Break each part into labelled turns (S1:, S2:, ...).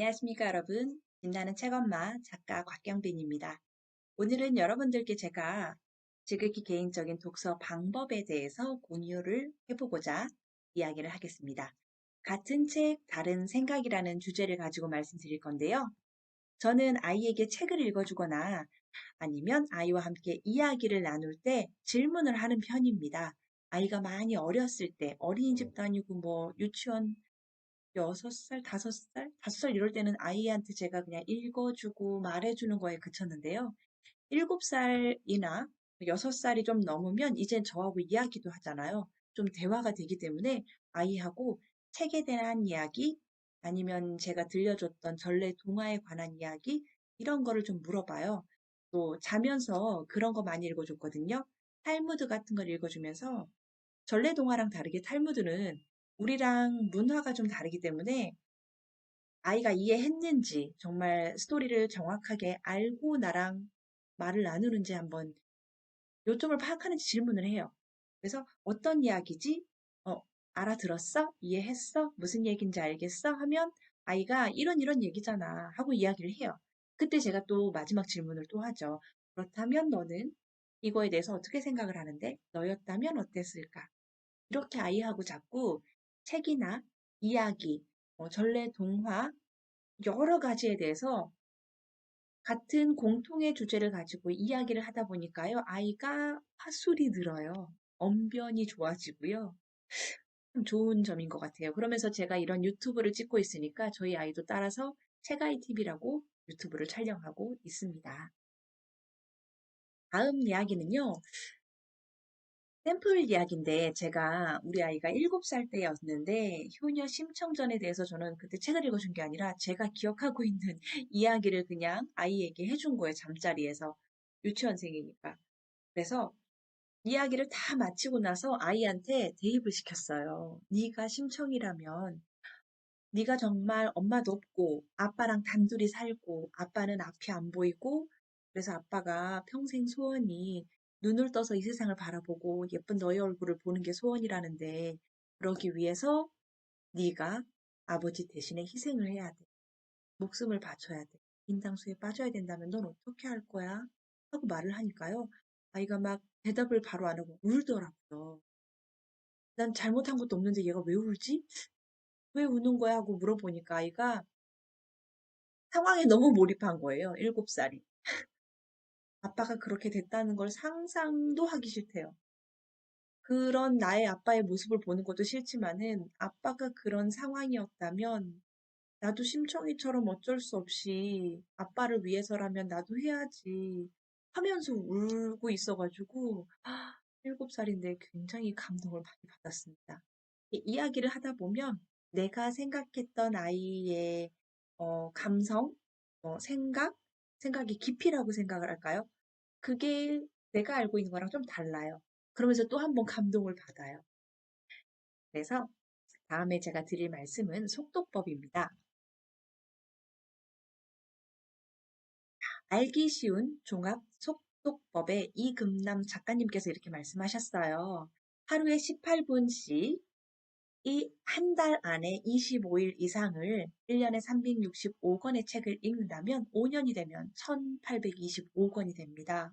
S1: 안녕하십니까, 여러분. 빛나는 책엄마 작가 곽경빈입니다. 오늘은 여러분들께 제가 지극히 개인적인 독서 방법에 대해서 공유를 해보고자 이야기를 하겠습니다. 같은 책, 다른 생각이라는 주제를 가지고 말씀드릴 건데요. 저는 아이에게 책을 읽어주거나 아니면 아이와 함께 이야기를 나눌 때 질문을 하는 편입니다. 아이가 많이 어렸을 때 어린이집 다니고 유치원 6살, 5살? 5살 이럴 때는 아이한테 제가 그냥 읽어주고 말해주는 거에 그쳤는데요. 7살이나 6살이 좀 넘으면 이젠 저하고 이야기도 하잖아요. 좀 대화가 되기 때문에 아이하고 책에 대한 이야기 아니면 제가 들려줬던 전래 동화에 관한 이야기 이런 거를 좀 물어봐요. 또 자면서 그런 거 많이 읽어줬거든요. 탈무드 같은 걸 읽어주면서 전래 동화랑 다르게 탈무드는 우리랑 문화가 좀 다르기 때문에 아이가 이해했는지 정말 스토리를 정확하게 알고 나랑 말을 나누는지 한번 요점을 파악하는 질문을 해요. 그래서 어떤 이야기지? 어, 알아들었어? 이해했어? 무슨 얘기인지 알겠어? 하면 아이가 이런 얘기잖아 하고 이야기를 해요. 그때 제가 또 마지막 질문을 또 하죠. 그렇다면 너는 이거에 대해서 어떻게 생각을 하는데? 너였다면 어땠을까? 이렇게 아이하고 자꾸 책이나 이야기, 전래 동화, 여러 가지에 대해서 같은 공통의 주제를 가지고 이야기를 하다 보니까요, 아이가 화술이 늘어요. 언변이 좋아지고요. 참 좋은 점인 것 같아요. 그러면서 제가 이런 유튜브를 찍고 있으니까 저희 아이도 따라서 책아이 TV라고 유튜브를 촬영하고 있습니다. 다음 이야기는요, 샘플 이야기인데 제가 우리 아이가 7살 때였는데 효녀 심청전에 대해서 저는 그때 책을 읽어준 게 아니라 제가 기억하고 있는 이야기를 그냥 아이에게 해준 거예요. 잠자리에서. 유치원생이니까. 그래서 이야기를 다 마치고 나서 아이한테 대입을 시켰어요. 네가 심청이라면 네가 정말 엄마도 없고 아빠랑 단둘이 살고 아빠는 앞이 안 보이고 그래서 아빠가 평생 소원이 눈을 떠서 이 세상을 바라보고 예쁜 너의 얼굴을 보는 게 소원이라는데 그러기 위해서 네가 아버지 대신에 희생을 해야 돼. 목숨을 바쳐야 돼. 인당수에 빠져야 된다면 넌 어떻게 할 거야? 하고 말을 하니까요. 아이가 막 대답을 바로 안 하고 울더라고요. 난 잘못한 것도 없는데 얘가 왜 울지? 왜 우는 거야? 하고 물어보니까 아이가 상황에 너무 몰입한 거예요. 7살이. 아빠가 그렇게 됐다는 걸 상상도 하기 싫대요. 그런 나의 아빠의 모습을 보는 것도 싫지만은 아빠가 그런 상황이었다면 나도 심청이처럼 어쩔 수 없이 아빠를 위해서라면 나도 해야지 하면서 울고 있어가지고 7살인데 굉장히 감동을 많이 받았습니다. 이야기를 하다 보면 내가 생각했던 아이의 감성, 생각의 깊이라고 생각을 할까요? 그게 내가 알고 있는 거랑 좀 달라요. 그러면서 또 한 번 감동을 받아요. 그래서 다음에 제가 드릴 말씀은 속독법입니다. 알기 쉬운 종합 속독법의 이금남 작가님께서 이렇게 말씀하셨어요. 하루에 18분씩 이 한 달 안에 25일 이상을 1년에 365권의 책을 읽는다면 5년이 되면 1825권이 됩니다.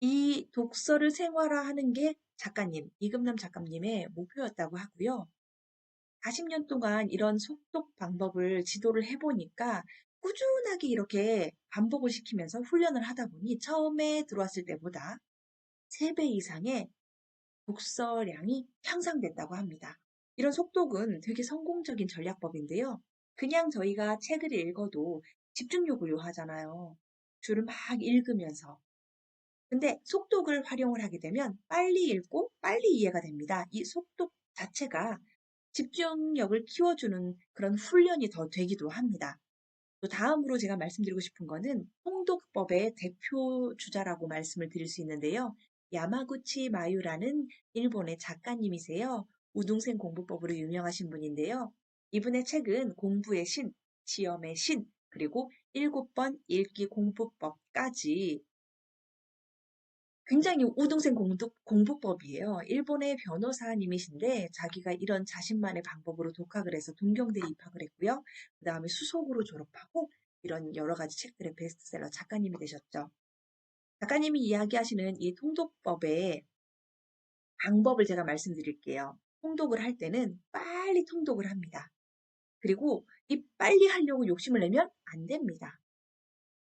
S1: 이 독서를 생활화하는 게 작가님, 이금남 작가님의 목표였다고 하고요. 40년 동안 이런 속독 방법을 지도를 해보니까 꾸준하게 이렇게 반복을 시키면서 훈련을 하다 보니 처음에 들어왔을 때보다 3배 이상의 독서량이 향상됐다고 합니다. 이런 속독은 되게 성공적인 전략법인데요. 그냥 저희가 책을 읽어도 집중력을 요하잖아요. 줄을 막 읽으면서. 근데 속독을 활용을 하게 되면 빨리 읽고 빨리 이해가 됩니다. 이 속독 자체가 집중력을 키워주는 그런 훈련이 더 되기도 합니다. 또 다음으로 제가 말씀드리고 싶은 거는 통독법의 대표 주자라고 말씀을 드릴 수 있는데요. 야마구치 마유라는 일본의 작가님이세요. 우등생 공부법으로 유명하신 분인데요. 이분의 책은 공부의 신, 시험의 신, 그리고 7번 읽기 공부법까지 굉장히 우등생 공부법이에요. 일본의 변호사님이신데 자기가 이런 자신만의 방법으로 독학을 해서 동경대에 입학을 했고요. 그 다음에 수석으로 졸업하고 이런 여러 가지 책들의 베스트셀러 작가님이 되셨죠. 작가님이 이야기하시는 이 통독법의 방법을 제가 말씀드릴게요. 통독을 할 때는 빨리 통독을 합니다. 그리고 이 빨리 하려고 욕심을 내면 안 됩니다.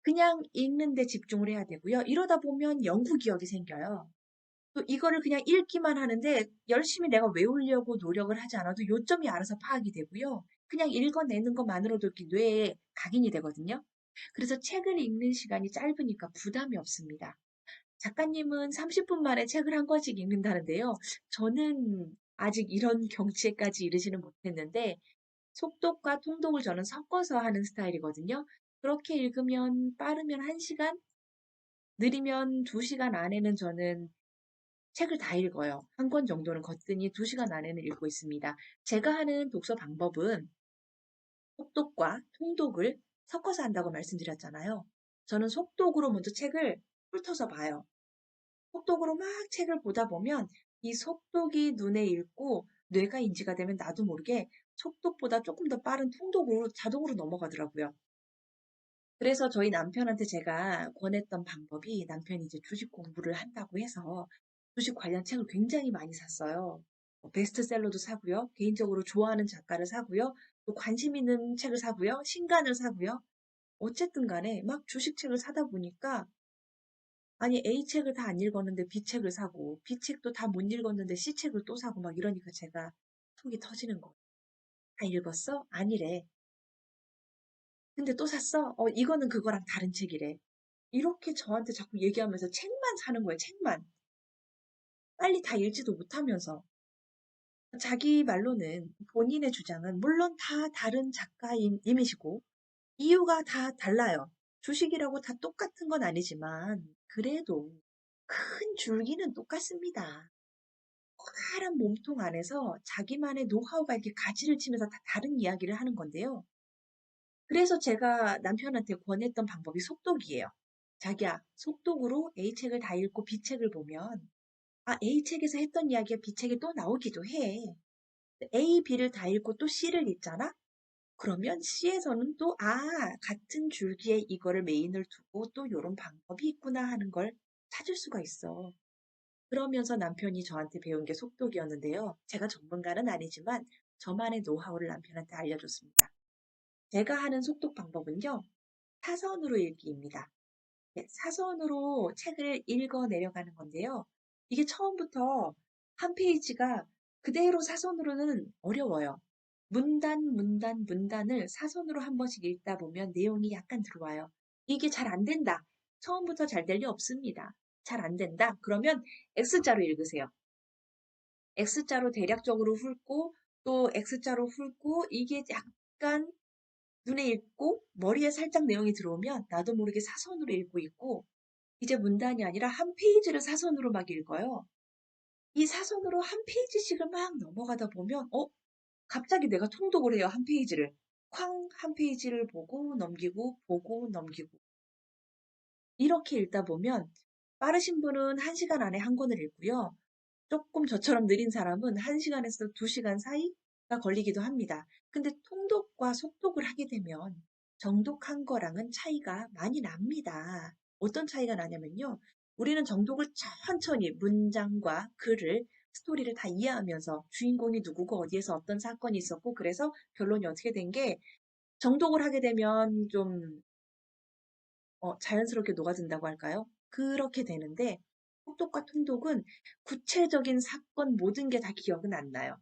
S1: 그냥 읽는 데 집중을 해야 되고요. 이러다 보면 영구 기억이 생겨요. 또 이거를 그냥 읽기만 하는데 열심히 내가 외우려고 노력을 하지 않아도 요점이 알아서 파악이 되고요. 그냥 읽어내는 것만으로도 이렇게 뇌에 각인이 되거든요. 그래서 책을 읽는 시간이 짧으니까 부담이 없습니다. 작가님은 30분 만에 책을 한 권씩 읽는다는데요. 저는 아직 이런 경치에까지 이르지는 못했는데 속독과 통독을 저는 섞어서 하는 스타일이거든요. 그렇게 읽으면 빠르면 1시간, 느리면 2시간 안에는 저는 책을 다 읽어요. 한 권 정도는 거뜬히 2시간 안에는 읽고 있습니다. 제가 하는 독서 방법은 속독과 통독을 섞어서 한다고 말씀드렸잖아요. 저는 속독으로 먼저 책을 훑어서 봐요. 속독으로 막 책을 보다 보면 이 속독이 눈에 읽고 뇌가 인지가 되면 나도 모르게 속독보다 조금 더 빠른 통독으로 자동으로 넘어가더라고요. 그래서 저희 남편한테 제가 권했던 방법이 남편이 이제 주식 공부를 한다고 해서 주식 관련 책을 굉장히 많이 샀어요. 베스트셀러도 사고요. 개인적으로 좋아하는 작가를 사고요. 또 관심 있는 책을 사고요. 신간을 사고요. 어쨌든 간에 막 주식책을 사다 보니까 아니 A 책을 다 안 읽었는데 B 책을 사고 B 책도 다 못 읽었는데 C 책을 또 사고 막 이러니까 제가 속이 터지는 거예요. 다 읽었어? 아니래. 근데 또 샀어? 이거는 그거랑 다른 책이래. 이렇게 저한테 자꾸 얘기하면서 책만 사는 거예요, 책만. 빨리 다 읽지도 못하면서. 자기 말로는 본인의 주장은 물론 다 다른 작가님이시고 이유가 다 달라요. 주식이라고 다 똑같은 건 아니지만 그래도 큰 줄기는 똑같습니다. 커다란 몸통 안에서 자기만의 노하우가 이렇게 가지를 치면서 다 다른 이야기를 하는 건데요. 그래서 제가 남편한테 권했던 방법이 속독이에요. 자기야, 속독으로 A책을 다 읽고 B책을 보면 A책에서 했던 이야기가 B책에 또 나오기도 해. A, B를 다 읽고 또 C를 읽잖아? 그러면 C에서는 또 같은 줄기에 이거를 메인을 두고 또 이런 방법이 있구나 하는 걸 찾을 수가 있어. 그러면서 남편이 저한테 배운 게 속독이었는데요. 제가 전문가는 아니지만 저만의 노하우를 남편한테 알려줬습니다. 제가 하는 속독 방법은요. 사선으로 읽기입니다. 네, 사선으로 책을 읽어 내려가는 건데요. 이게 처음부터 한 페이지가 그대로 사선으로는 어려워요. 문단을 사선으로 한 번씩 읽다 보면 내용이 약간 들어와요. 이게 잘 안 된다. 처음부터 잘 될 리 없습니다. 잘 안 된다. 그러면 X자로 읽으세요. X자로 대략적으로 훑고 또 X자로 훑고 이게 약간 눈에 익고 머리에 살짝 내용이 들어오면 나도 모르게 사선으로 읽고 있고 이제 문단이 아니라 한 페이지를 사선으로 막 읽어요. 이 사선으로 한 페이지씩을 막 넘어가다 보면 갑자기 내가 통독을 해요. 한 페이지를. 쾅 한 페이지를 보고 넘기고 보고 넘기고 이렇게 읽다 보면 빠르신 분은 1시간 안에 한 권을 읽고요. 조금 저처럼 느린 사람은 1시간에서 2시간 사이가 걸리기도 합니다. 근데 통독과 속독을 하게 되면 정독한 거랑은 차이가 많이 납니다. 어떤 차이가 나냐면요. 우리는 정독을 천천히 문장과 글을 스토리를 다 이해하면서 주인공이 누구고 어디에서 어떤 사건이 있었고 그래서 결론이 어떻게 된 게 정독을 하게 되면 좀 자연스럽게 녹아든다고 할까요? 그렇게 되는데 속독과 통독은 구체적인 사건 모든 게 다 기억은 안 나요.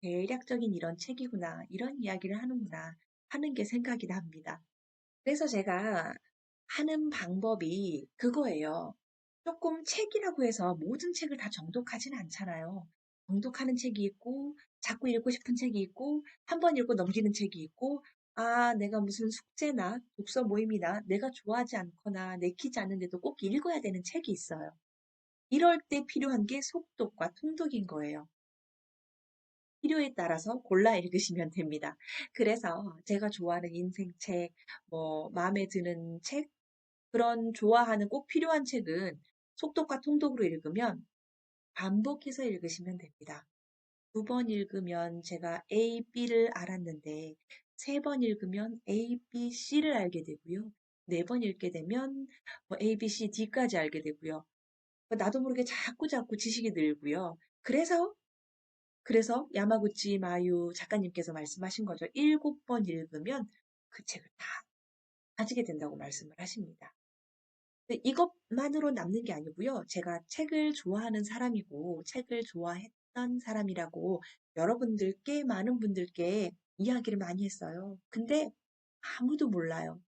S1: 대략적인 이런 책이구나, 이런 이야기를 하는구나 하는 게 생각이 납니다. 그래서 제가 하는 방법이 그거예요. 조금 책이라고 해서 모든 책을 다 정독하진 않잖아요. 정독하는 책이 있고, 자꾸 읽고 싶은 책이 있고, 한 번 읽고 넘기는 책이 있고, 내가 무슨 숙제나 독서 모임이나 내가 좋아하지 않거나 내키지 않는데도 꼭 읽어야 되는 책이 있어요. 이럴 때 필요한 게 속독과 통독인 거예요. 필요에 따라서 골라 읽으시면 됩니다. 그래서 제가 좋아하는 인생책, 마음에 드는 책, 그런 좋아하는 꼭 필요한 책은 속독과 통독으로 읽으면 반복해서 읽으시면 됩니다. 2번 읽으면 제가 A, B를 알았는데 3번 읽으면 A, B, C를 알게 되고요. 4번 읽게 되면 뭐 A, B, C, D까지 알게 되고요. 나도 모르게 자꾸 지식이 늘고요. 그래서 야마구치 마유 작가님께서 말씀하신 거죠. 7번 읽으면 그 책을 다 가지게 된다고 말씀을 하십니다. 근데 이것만으로 남는 게 아니고요. 제가 책을 좋아하는 사람이고 책을 좋아했던 사람이라고 여러분들께 많은 분들께 이야기를 많이 했어요. 근데 아무도 몰라요.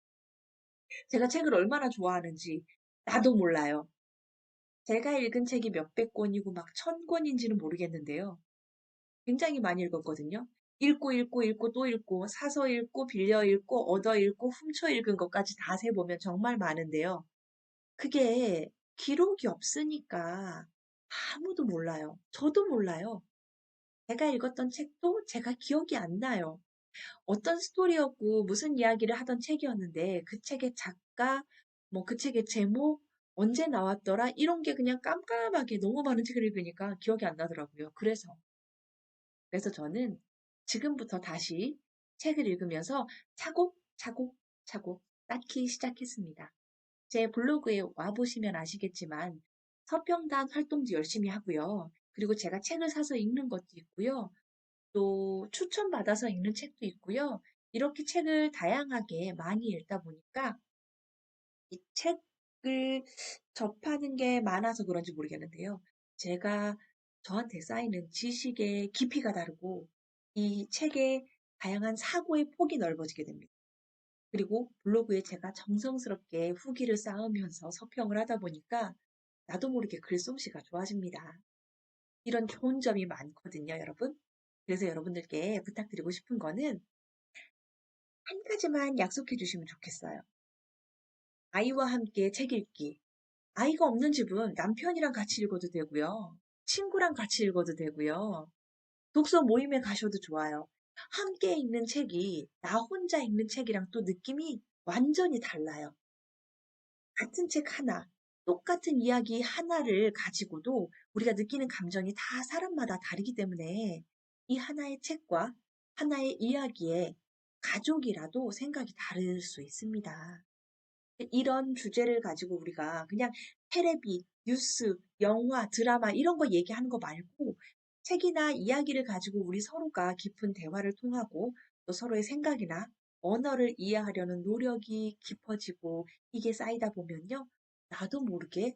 S1: 제가 책을 얼마나 좋아하는지 나도 몰라요. 제가 읽은 책이 몇백 권이고 막 1000권인지는 모르겠는데요. 굉장히 많이 읽었거든요. 읽고 또 읽고 사서 읽고 빌려 읽고 얻어 읽고 훔쳐 읽은 것까지 다 세보면 정말 많은데요. 그게 기록이 없으니까 아무도 몰라요. 저도 몰라요. 제가 읽었던 책도 제가 기억이 안 나요. 어떤 스토리였고 무슨 이야기를 하던 책이었는데 그 책의 작가, 뭐 그 책의 제목, 언제 나왔더라 이런 게 그냥 깜깜하게 너무 많은 책을 읽으니까 기억이 안 나더라고요. 그래서 저는 지금부터 다시 책을 읽으면서 차곡차곡 쌓기 시작했습니다. 제 블로그에 와보시면 아시겠지만 서평단 활동도 열심히 하고요. 그리고 제가 책을 사서 읽는 것도 있고요. 또 추천받아서 읽는 책도 있고요. 이렇게 책을 다양하게 많이 읽다 보니까 이 책을 접하는 게 많아서 그런지 모르겠는데요. 제가 저한테 쌓이는 지식의 깊이가 다르고 이 책의 다양한 사고의 폭이 넓어지게 됩니다. 그리고 블로그에 제가 정성스럽게 후기를 쌓으면서 서평을 하다 보니까 나도 모르게 글솜씨가 좋아집니다. 이런 좋은 점이 많거든요, 여러분. 그래서 여러분들께 부탁드리고 싶은 거는 한 가지만 약속해 주시면 좋겠어요. 아이와 함께 책 읽기. 아이가 없는 집은 남편이랑 같이 읽어도 되고요. 친구랑 같이 읽어도 되고요. 독서 모임에 가셔도 좋아요. 함께 읽는 책이 나 혼자 읽는 책이랑 또 느낌이 완전히 달라요. 같은 책 하나, 똑같은 이야기 하나를 가지고도 우리가 느끼는 감정이 다 사람마다 다르기 때문에 이 하나의 책과 하나의 이야기에 가족이라도 생각이 다를 수 있습니다. 이런 주제를 가지고 우리가 그냥 테레비, 뉴스, 영화, 드라마 이런 거 얘기하는 거 말고 책이나 이야기를 가지고 우리 서로가 깊은 대화를 통하고 또 서로의 생각이나 언어를 이해하려는 노력이 깊어지고 이게 쌓이다 보면요. 나도 모르게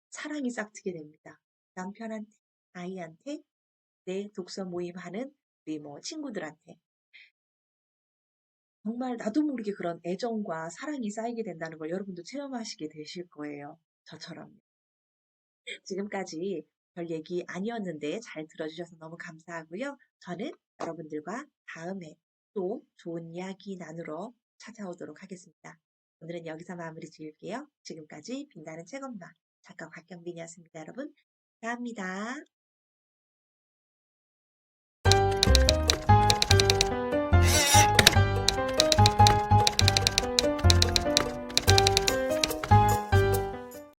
S1: 사랑이 싹트게 됩니다. 남편한테, 아이한테, 내 독서 모임 하는 우리 뭐 친구들한테. 정말 나도 모르게 그런 애정과 사랑이 쌓이게 된다는 걸 여러분도 체험하시게 되실 거예요. 저처럼. 지금까지 별 얘기 아니었는데 잘 들어주셔서 너무 감사하고요. 저는 여러분들과 다음에 또 좋은 이야기 나누러 찾아오도록 하겠습니다. 오늘은 여기서 마무리 지을게요. 지금까지 빛나는 책엄마 작가 곽경빈이었습니다. 여러분, 감사합니다.